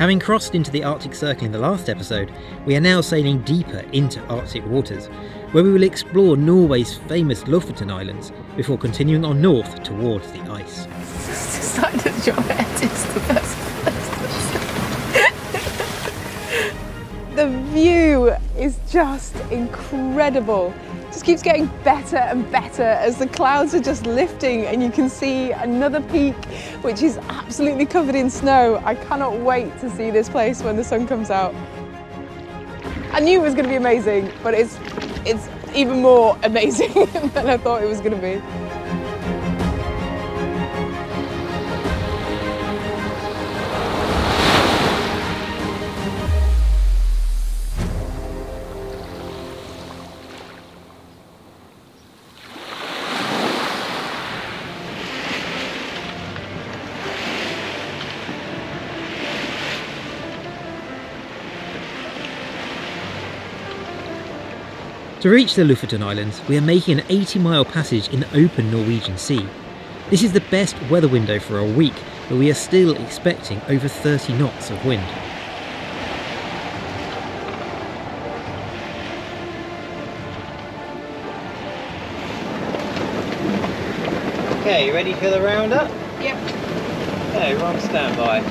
Having crossed into the Arctic Circle in the last episode, we are now sailing deeper into Arctic waters, where we will explore Norway's famous Lofoten Islands before continuing on north towards the ice. Decided that your head is the best place. The view is just incredible. Just keeps getting better and better as the clouds are just lifting and you can see another peak which is absolutely covered in snow. I cannot wait to see this place when the sun comes out. I knew it was going to be amazing, but it's even more amazing than I thought it was going to be. To reach the Lofoten Islands, we are making an 80-mile passage in the open Norwegian Sea. This is the best weather window for a week, but we are still expecting over 30 knots of wind. Okay, you ready for the roundup? Yep. Okay, we're on standby.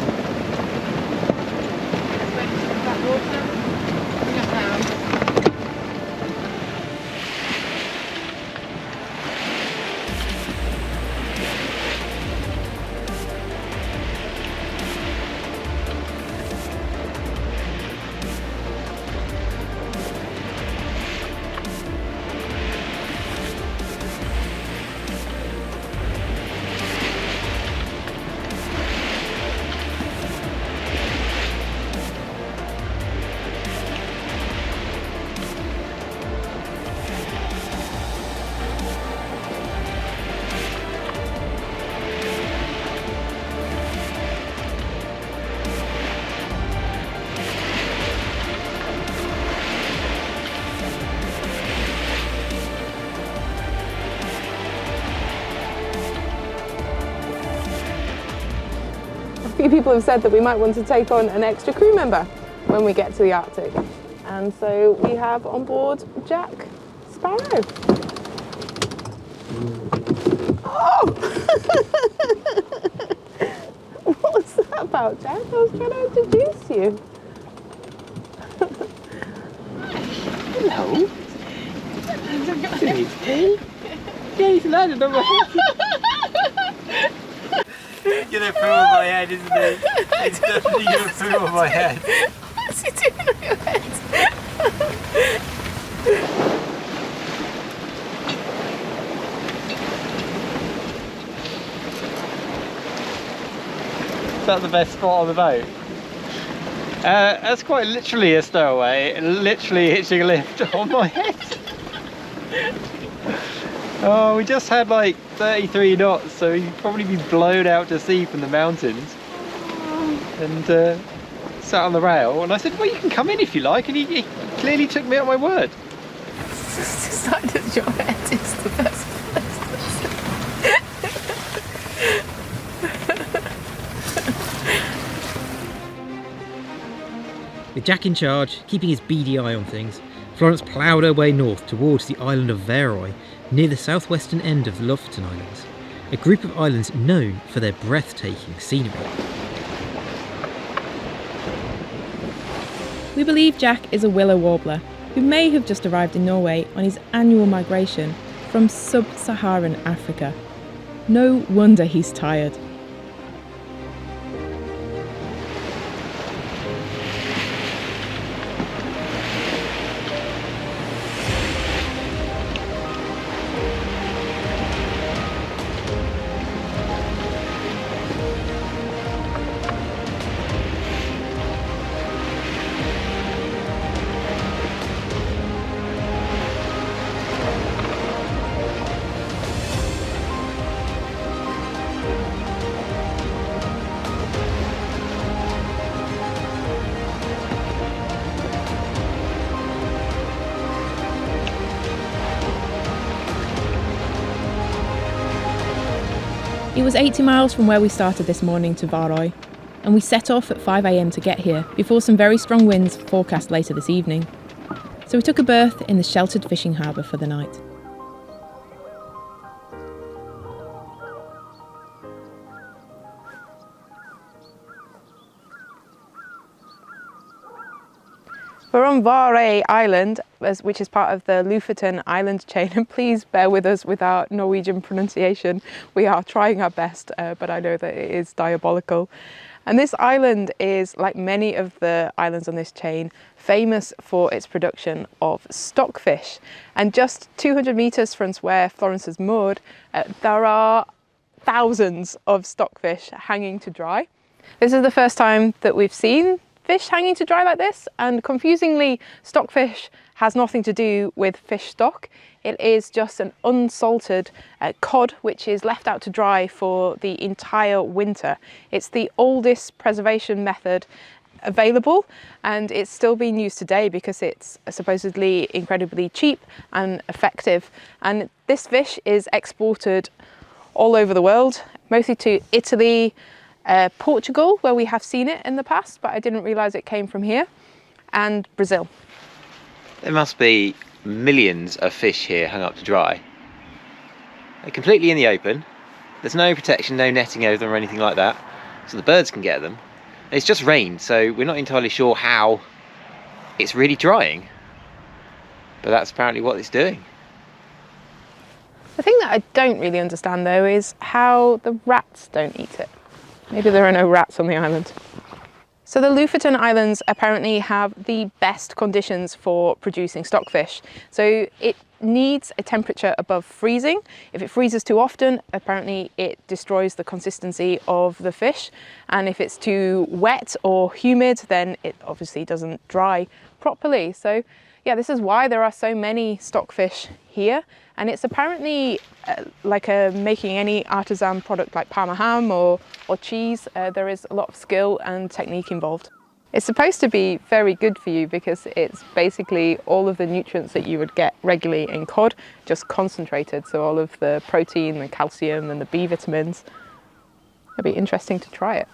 A few people have said that we might want to take on an extra crew member when we get to the Arctic. And so we have on board Jack Sparrow. Oh! What was that about, Jack? I was trying to introduce you. Hello. Yeah, he's landed on my head. Gonna poo on my head, isn't it? It's definitely gonna poo on my head. What's he doing on your head? Is that the best spot on the boat? That's quite literally a stowaway, literally hitching a lift on my head. Oh, we just had like 33 knots, so he'd probably be blown out to sea from the mountains. And sat on the rail, and I said, well, you can come in if you like, and he clearly took me at my word. It's decided that your head is the best place. With Jack in charge, keeping his beady eye on things, Florence ploughed her way north towards the island of Vaeroy, near the southwestern end of the Lofoten Islands, a group of islands known for their breathtaking scenery. We believe Jack is a willow warbler who may have just arrived in Norway on his annual migration from sub-Saharan Africa. No wonder he's tired. It was 80 miles from where we started this morning to Vaeroy. and we set off at 5 a.m. to get here before some very strong winds forecast later this evening. So we took a berth in the sheltered fishing harbour for the night. We're on Vaeroy Island, which is part of the Lofoten island chain, and please bear with us with our Norwegian pronunciation. We are trying our best, but I know that it is diabolical. And this island is, like many of the islands on this chain, famous for its production of stockfish. And just 200 metres from where Florence is moored, there are thousands of stockfish hanging to dry. This is the first time that we've seen fish hanging to dry like this, and confusingly, stockfish has nothing to do with fish stock. It is just an unsalted cod which is left out to dry for the entire winter. It's the oldest preservation method available, and it's still being used today because it's supposedly incredibly cheap and effective. And this fish is exported all over the world, mostly to Italy, Portugal, where we have seen it in the past, but I didn't realise it came from here, and Brazil. There must be millions of fish here hung up to dry. They're completely in the open. There's no protection, no netting over them or anything like that, so the birds can get them. It's just rain, so we're not entirely sure how it's really drying, but that's apparently what it's doing. The thing that I don't really understand though is how the rats don't eat it. Maybe there are no rats on the island. So the Lofoten Islands apparently have the best conditions for producing stockfish. So it needs a temperature above freezing. If it freezes too often, apparently it destroys the consistency of the fish. And if it's too wet or humid, then it obviously doesn't dry properly. So yeah, this is why there are so many stockfish here. And it's apparently like making any artisan product like Parma ham or cheese, there is a lot of skill and technique involved. It's supposed to be very good for you because it's basically all of the nutrients that you would get regularly in cod, just concentrated. So all of the protein, the calcium and the B vitamins. It'd be interesting to try it.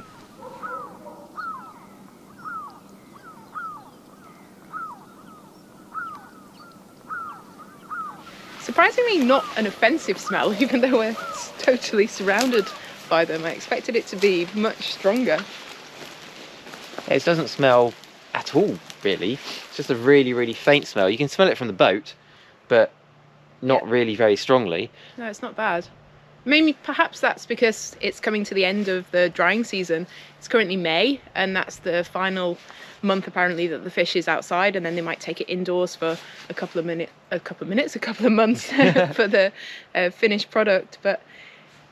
Surprisingly not an offensive smell, even though we're totally surrounded by them. I expected it to be much stronger. It doesn't smell at all, really. It's just a really, really faint smell. You can smell it from the boat, but not really very strongly. No, it's not bad. Maybe perhaps that's because it's coming to the end of the drying season. It's currently May, and that's the final month apparently that the fish is outside, and then they might take it indoors for a couple of months for the finished product. But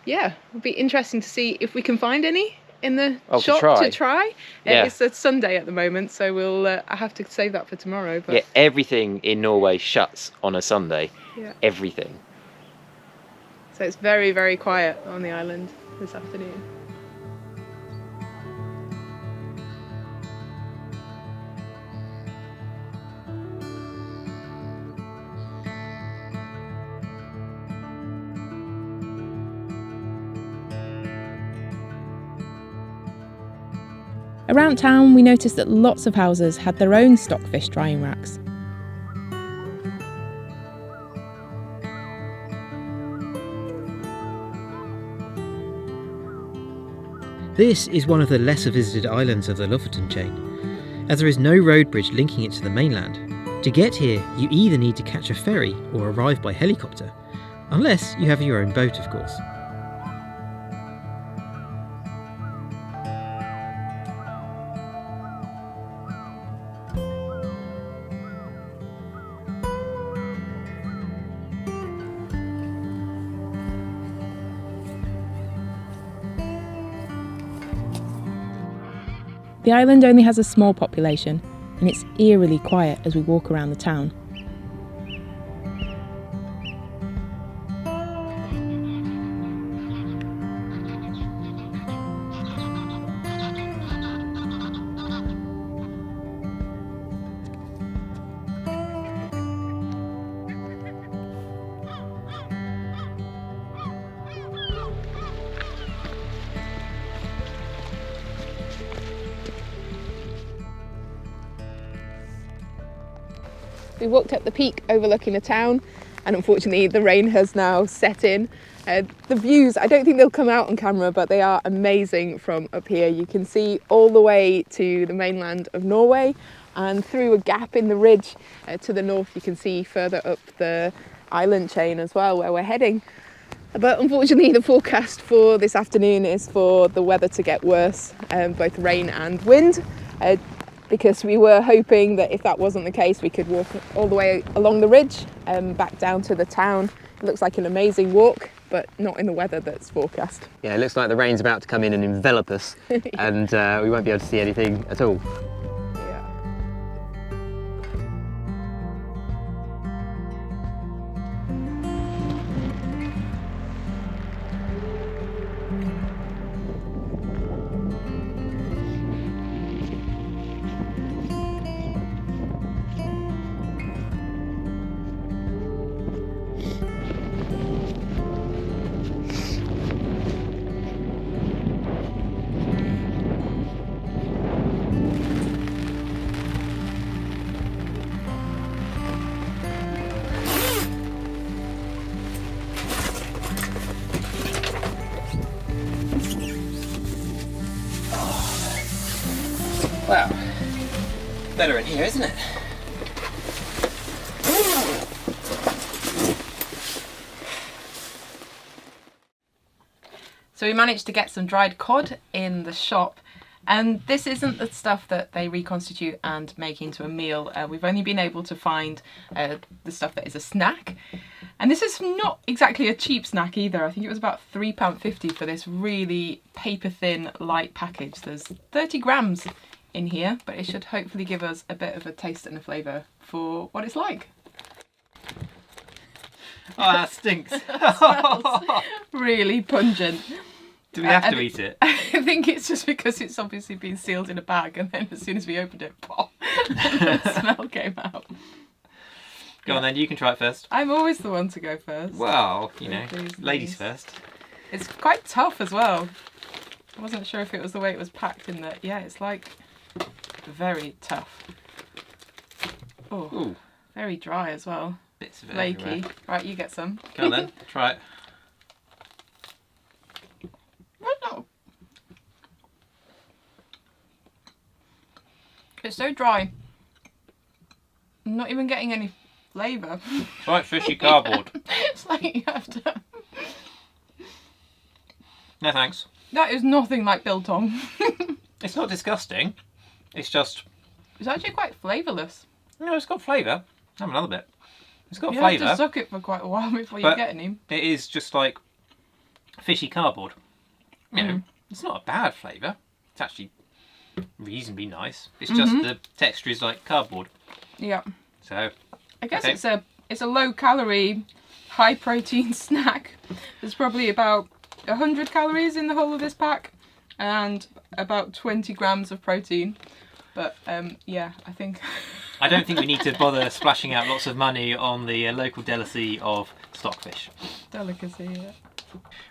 yeah, it'll be interesting to see if we can find any in the shop to try. Yeah. It's a Sunday at the moment, so we'll I have to save that for tomorrow. But yeah, everything in Norway shuts on a Sunday. Yeah. Everything. So it's very, very quiet on the island this afternoon. Around town, we noticed that lots of houses had their own stockfish drying racks. This is one of the lesser visited islands of the Lofoten chain, as there is no road bridge linking it to the mainland. To get here, you either need to catch a ferry or arrive by helicopter, unless you have your own boat, of course. The island only has a small population, and it's eerily quiet as we walk around the town. We walked up the peak overlooking the town, and unfortunately the rain has now set in. The views, I don't think they'll come out on camera, but they are amazing from up here. You can see all the way to the mainland of Norway, and through a gap in the ridge to the north you can see further up the island chain as well, where we're heading. But unfortunately the forecast for this afternoon is for the weather to get worse, both rain and wind, because we were hoping that if that wasn't the case we could walk all the way along the ridge back down to the town. It looks like an amazing walk, but not in the weather that's forecast. Yeah, it looks like the rain's about to come in and envelop us, and we won't be able to see anything at all. Wow, better in here, isn't it? So we managed to get some dried cod in the shop, and this isn't the stuff that they reconstitute and make into a meal. We've only been able to find the stuff that is a snack, and this is not exactly a cheap snack either. I think it was about £3.50 for this really paper thin light package. There's 30 grams in here, but it should hopefully give us a bit of a taste and a flavour for what it's like. Oh, that stinks. Smells really pungent. Do we have to eat it? I think it's just because it's obviously been sealed in a bag, and then as soon as we opened it, pop, the smell came out. Go on then, you can try it first. I'm always the one to go first. Well, you know, Please, ladies please. first. It's quite tough as well. I wasn't sure if it was the way it was packed in that. Yeah, it's like very tough. Oh, Ooh, very dry as well. bits of it Flaky. everywhere. Right, you get some. Go on then, try it. Oh, it's so dry. I'm not even getting any flavour. It's like fishy cardboard. It's like you have to... No thanks. That is nothing like biltong. It's not disgusting. It's just, It's actually quite flavourless. no, it's got flavour. Have another bit. It's got You have to flavour. suck it for quite a while before you But- get any. It is just like fishy cardboard. You know, it's not a bad flavour. It's actually reasonably nice. It's just the texture is like cardboard. Yeah. So, I guess Okay. it's a low calorie, high protein snack. There's probably about 100 calories in the whole of this pack and about 20 grams of protein. But yeah, I think I don't think we need to bother splashing out lots of money on the local delicacy of stockfish. delicacy. Yeah.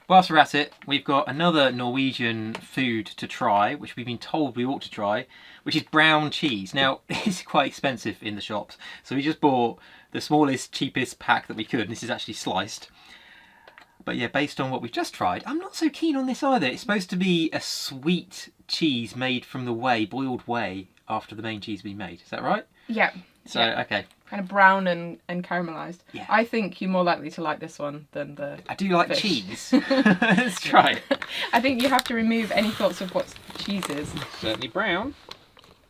Whilst we're at it, we've got another Norwegian food to try, which we've been told we ought to try, which is brown cheese. Now, it's quite expensive in the shops, so we just bought the smallest, cheapest pack that we could, and this is actually sliced. But yeah, based on what we've just tried, I'm not so keen on this either. It's supposed to be a sweet cheese made from the whey, boiled whey, after the main cheese has been made. Is that right? Yeah. So, yeah. okay. Kind of brown and caramelised. Yeah. I think you're more likely to like this one than the I do like fish. cheese. Let's try it. I think you have to remove any thoughts of what cheese is. Certainly brown.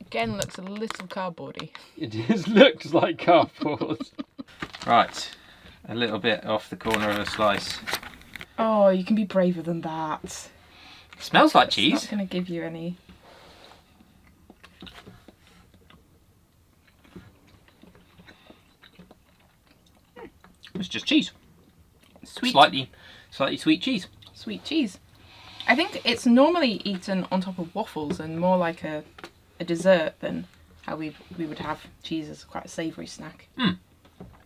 Again, looks a little cardboardy. It just looks like cardboard. Right, a little bit off the corner of a slice. Oh, you can be braver than that. Smells like It's cheese. not going to give you any. It's just cheese. Sweet. Slightly sweet cheese. Sweet cheese. I think it's normally eaten on top of waffles and more like a dessert than how we would have cheese as quite a savoury snack.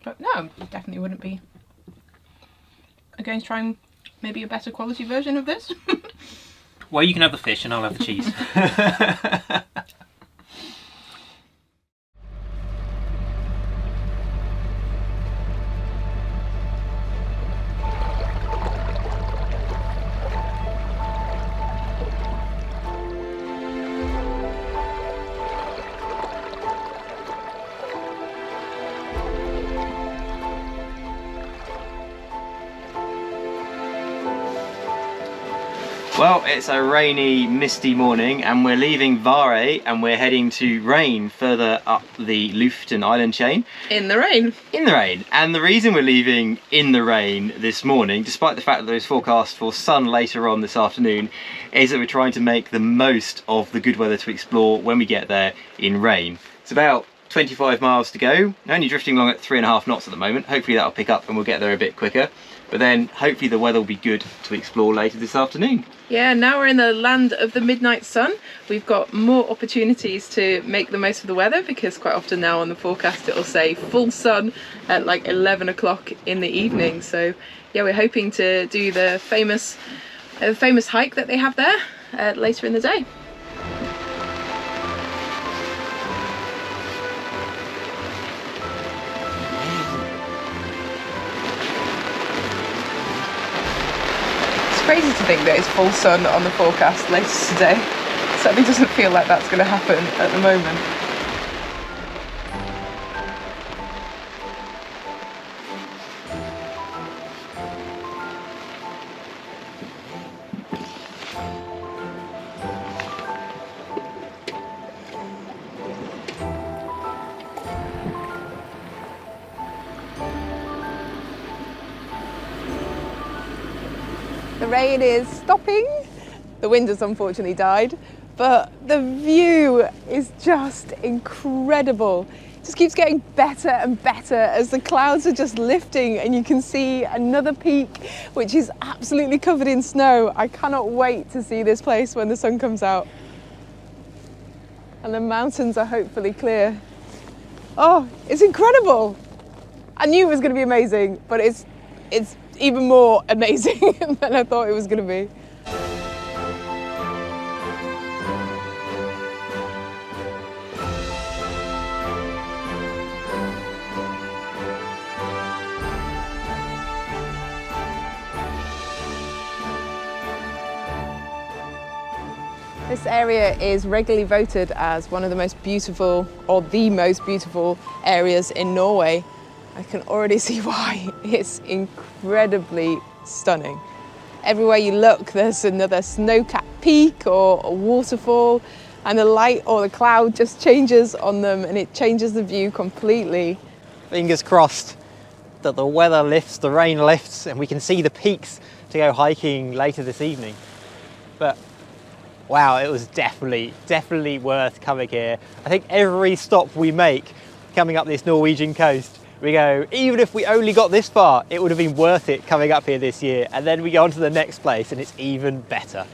But no, definitely wouldn't be against trying maybe a better quality version of this. Well, you can have the fish and I'll have the cheese. Well, it's a rainy, misty morning and we're leaving Vaeroy and we're heading to Reine, further up the Lofoten island chain. In the rain. In the rain. And the reason we're leaving in the rain this morning, despite the fact that there's forecast for sun later on this afternoon, is that we're trying to make the most of the good weather to explore when we get there in Reine. It's about 25 miles to go, only drifting along at 3.5 knots at the moment. Hopefully that'll pick up and we'll get there a bit quicker. But then hopefully the weather will be good to explore later this afternoon. Yeah, now we're in the land of the midnight sun. We've got more opportunities to make the most of the weather because quite often now on the forecast it'll say full sun at like 11 o'clock in the evening. So yeah, we're hoping to do the famous hike that they have there later in the day. Crazy to think that it's full sun on the forecast later today. Certainly doesn't feel like that's going to happen at the moment. The rain is stopping. The wind has unfortunately died, but the view is just incredible. It just keeps getting better and better as the clouds are just lifting and you can see another peak which is absolutely covered in snow. I cannot wait to see this place when the sun comes out. And the mountains are hopefully clear. Oh, it's incredible. I knew it was going to be amazing, but it's even more amazing than I thought it was going to be. This area is regularly voted as one of the most beautiful, or the most beautiful areas in Norway. I can already see why. It's incredibly stunning. Everywhere you look, there's another snow-capped peak or a waterfall, and the light or the cloud just changes on them and it changes the view completely. Fingers crossed that the weather lifts, the rain lifts, and we can see the peaks to go hiking later this evening. But wow, it was definitely worth coming here. I think every stop we make coming up this Norwegian coast, we go, even if we only got this far, it would have been worth it coming up here this year. And then we go on to the next place and it's even better.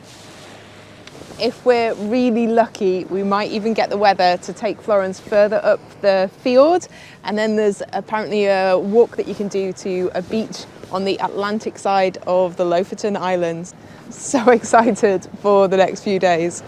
If we're really lucky, we might even get the weather to take Florence further up the fjord. And then there's apparently a walk that you can do to a beach on the Atlantic side of the Lofoten Islands. So excited for the next few days.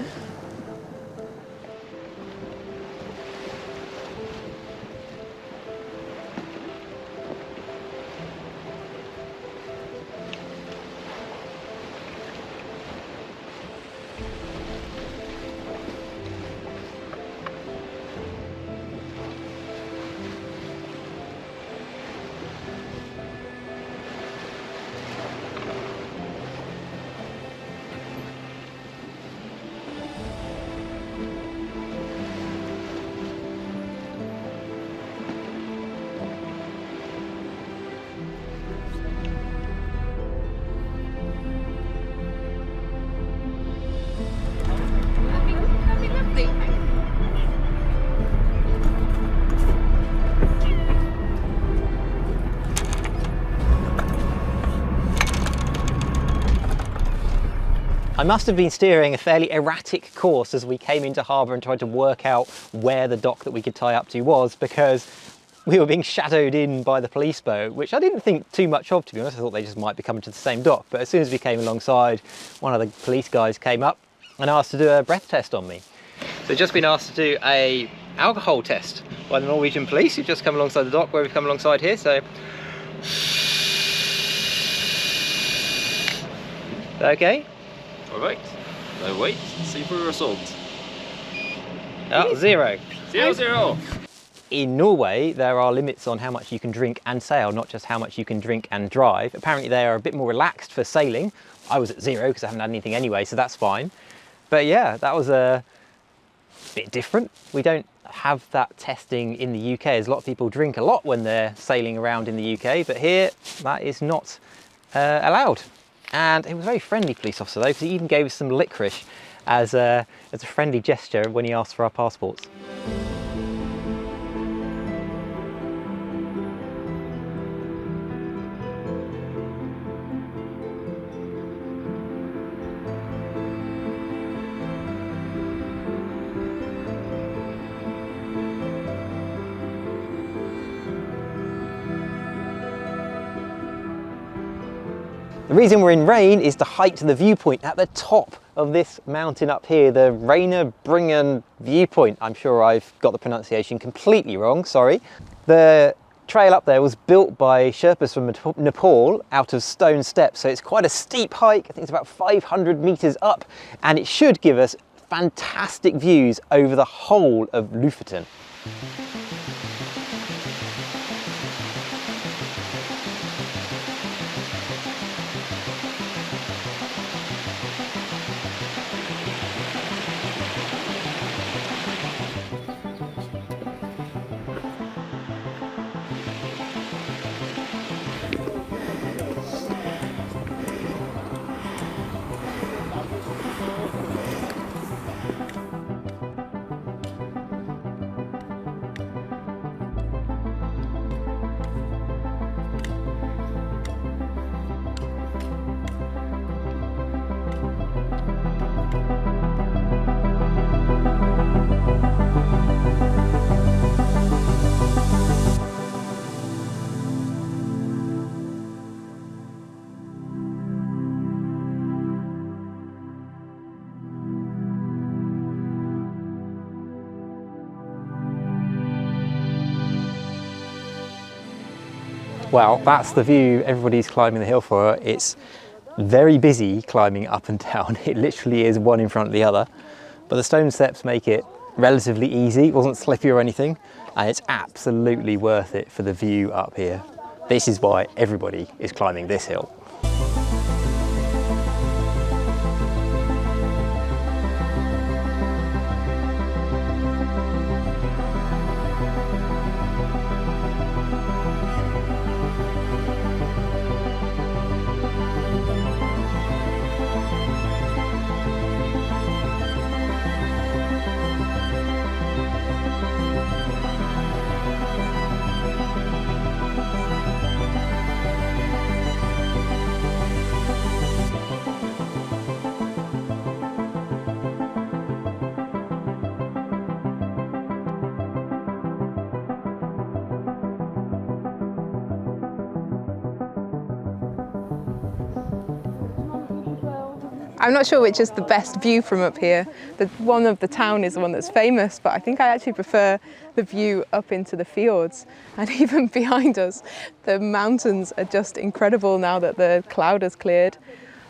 I must have been steering a fairly erratic course as we came into harbour and tried to work out where the dock that we could tie up to was, because we were being shadowed in by the police boat, which I didn't think too much of, to be honest. I thought they just might be coming to the same dock. But as soon as we came alongside, one of the police guys came up and asked to do a breath test on me. So just been asked to do a alcohol test by the Norwegian police who've just come alongside the dock where we've come alongside here. So okay. All right, now wait, see for the result. Oh, 0. 0, 0. in Norway, there are limits on how much you can drink and sail, not just how much you can drink and drive. Apparently they are a bit more relaxed for sailing. I was at 0 because I haven't had anything anyway, so that's fine. But yeah, that was a bit different. We don't have that testing in the UK, as a lot of people drink a lot when they're sailing around in the UK, but here that is not allowed. And it was a very friendly police officer though, because he even gave us some licorice as a friendly gesture when he asked for our passports. The reason we're in Reine is to hike to the viewpoint at the top of this mountain up here, the Reinebringen viewpoint. I'm sure I've got the pronunciation completely wrong, sorry. The trail up there was built by Sherpas from Nepal out of stone steps, so it's quite a steep hike. I think it's about 500 meters up, and it should give us fantastic views over the whole of Lofoten. Well, that's the view everybody's climbing the hill for. It's very busy climbing up and down. It literally is one in front of the other, but the stone steps make it relatively easy. It wasn't slippy or anything, and it's absolutely worth it for the view up here. This is why everybody is climbing this hill. I'm not sure which is the best view from up here. The one of the town is the one that's famous, but I think I actually prefer the view up into the fjords. And even behind us, the mountains are just incredible now that the cloud has cleared.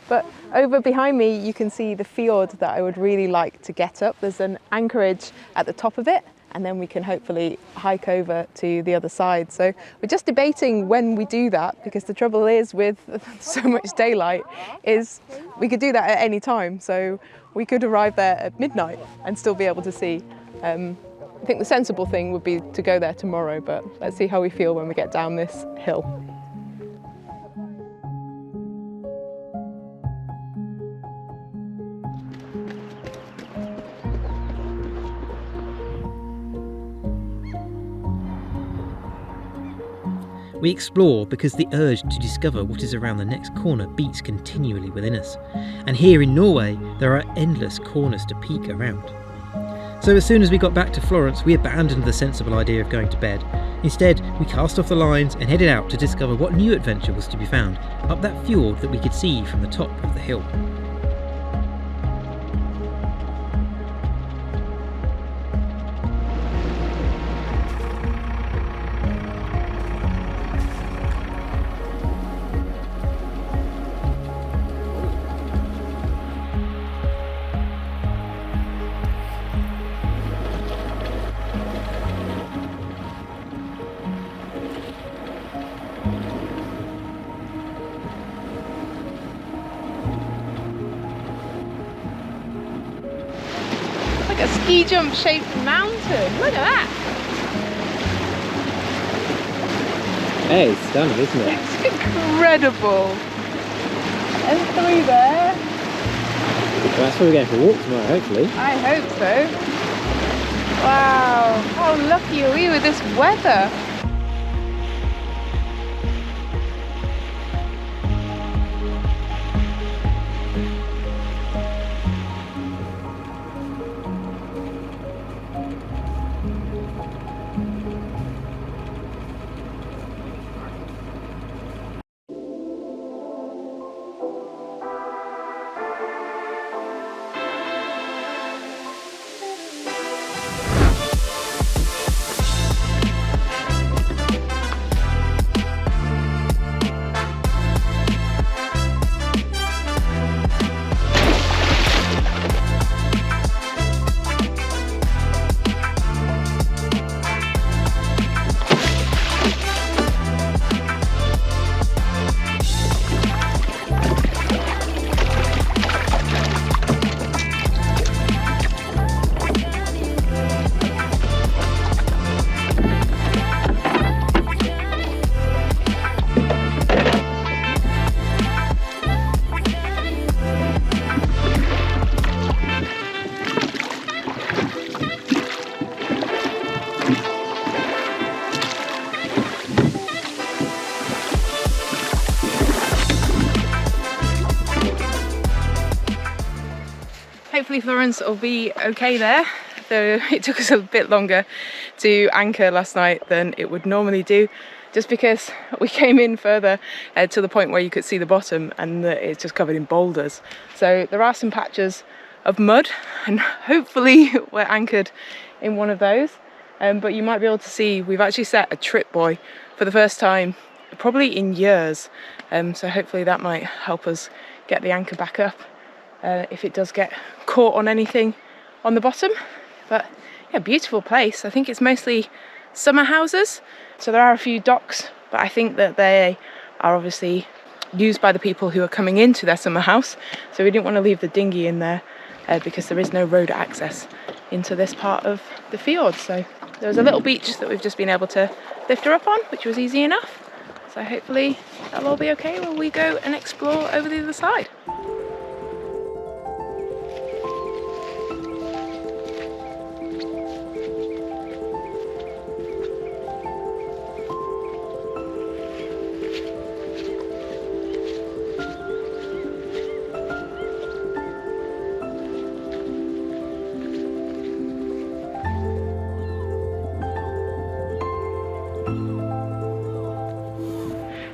But over behind me, you can see the fjord that I would really like to get up. There's an anchorage at the top of it, and then we can hopefully hike over to the other side. So we're just debating when we do that, because the trouble is with so much daylight is we could do that at any time. So we could arrive there at midnight and still be able to see. I think the sensible thing would be to go there tomorrow, but let's see how we feel when we get down this hill. We explore because the urge to discover what is around the next corner beats continually within us. And here in Norway, there are endless corners to peek around. So as soon as we got back to Florence, we abandoned the sensible idea of going to bed. Instead, we cast off the lines and headed out to discover what new adventure was to be found up that fjord that we could see from the top of the hill. like a ski jump shaped mountain. Look at that. Hey, it's stunning, isn't it? It's incredible. And 3 there. Well, that's where we're going for a walk tomorrow, hopefully. I hope so. Wow, how lucky are we with this weather? Hopefully Florence will be okay there, though it took us a bit longer to anchor last night than it would normally do, just because we came in further to the point where you could see the bottom and it's just covered in boulders. So there are some patches of mud and hopefully we're anchored in one of those. But you might be able to see we've actually set a trip buoy for the first time probably in years. So hopefully that might help us get the anchor back up if it does get caught on anything on the bottom. But yeah, beautiful place. I think it's mostly summer houses. So there are a few docks, but I think that they are obviously used by the people who are coming into their summer house. So we didn't want to leave the dinghy in there because there is no road access into this part of the fjord. So there was a little beach that we've just been able to lift her up on, which was easy enough. So hopefully that'll all be okay when we go and explore over the other side.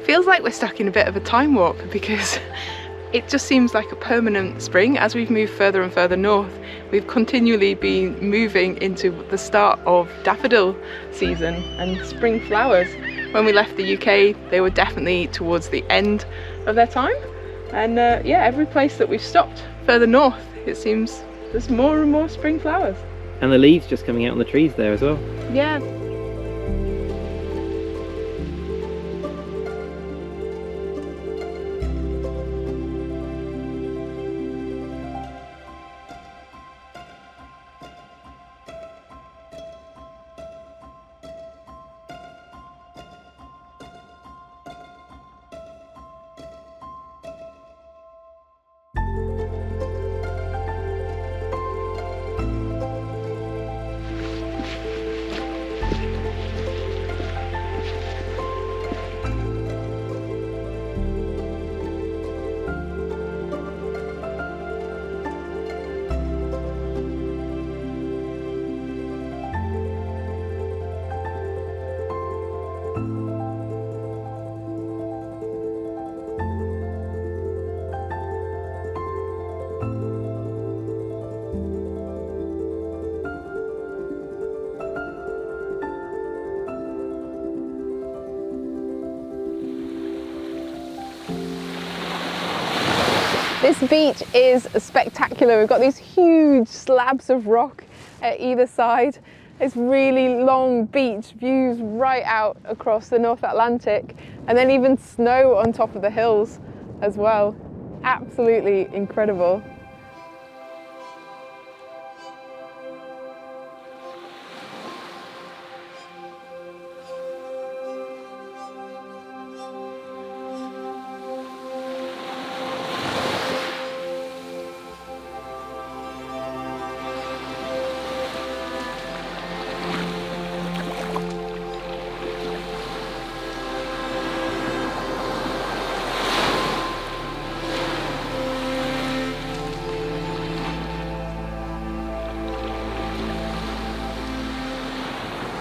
Feels like we're stuck in a bit of a time warp because it just seems like a permanent spring. As we've moved further and further north, we've continually been moving into the start of daffodil season and spring flowers. When we left the UK, they were definitely towards the end of their time. And yeah, every place that we've stopped further north, it seems there's more and more spring flowers. And the leaves just coming out on the trees there as well. Yeah. This beach is spectacular. We've got these huge slabs of rock at either side. It's really long beach, views right out across the North Atlantic, and then even snow on top of the hills as well. Absolutely incredible.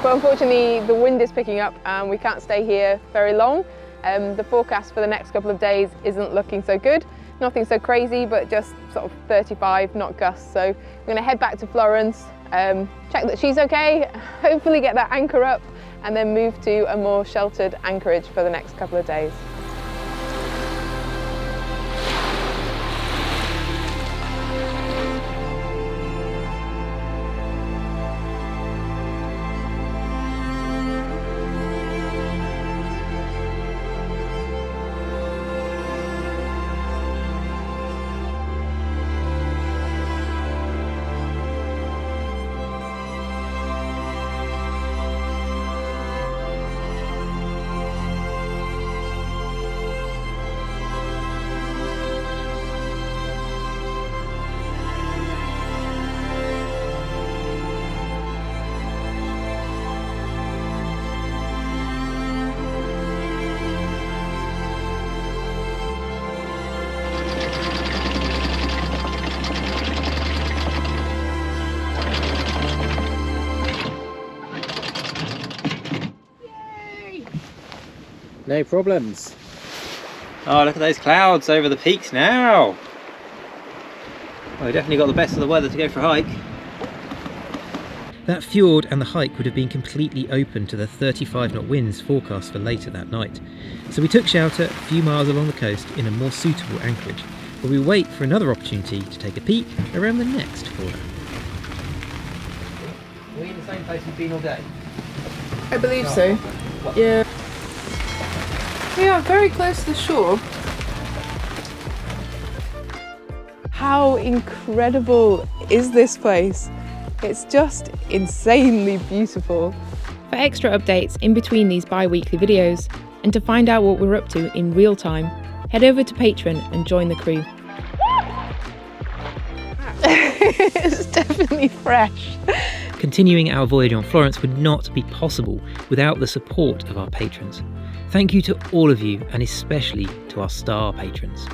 But unfortunately the wind is picking up and we can't stay here very long. The forecast for the next couple of days isn't looking so good. Nothing so crazy, but just sort of 35 knot gusts. So we're going to head back to Florence, check that she's okay, hopefully get that anchor up, and then move to a more sheltered anchorage for the next couple of days. No problems. Oh, look at those clouds over the peaks now. Well, we definitely got the best of the weather to go for a hike. That fjord and the hike would have been completely open to the 35 knot winds forecast for later that night. So we took shelter a few miles along the coast in a more suitable anchorage, while we wait for another opportunity to take a peek around the next corner. Are we in the same place we've been all day? I believe so. Yeah. We are very close to the shore. How incredible is this place? It's just insanely beautiful. For extra updates in between these bi-weekly videos, and to find out what we're up to in real time, head over to Patreon and join the crew. It's definitely fresh. Continuing our voyage on Florence would not be possible without the support of our patrons. Thank you to all of you, and especially to our star patrons.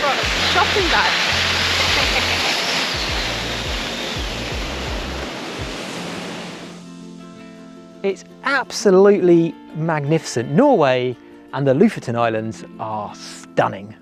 Got a shopping bag. It's absolutely magnificent. Norway and the Lofoten Islands are stunning.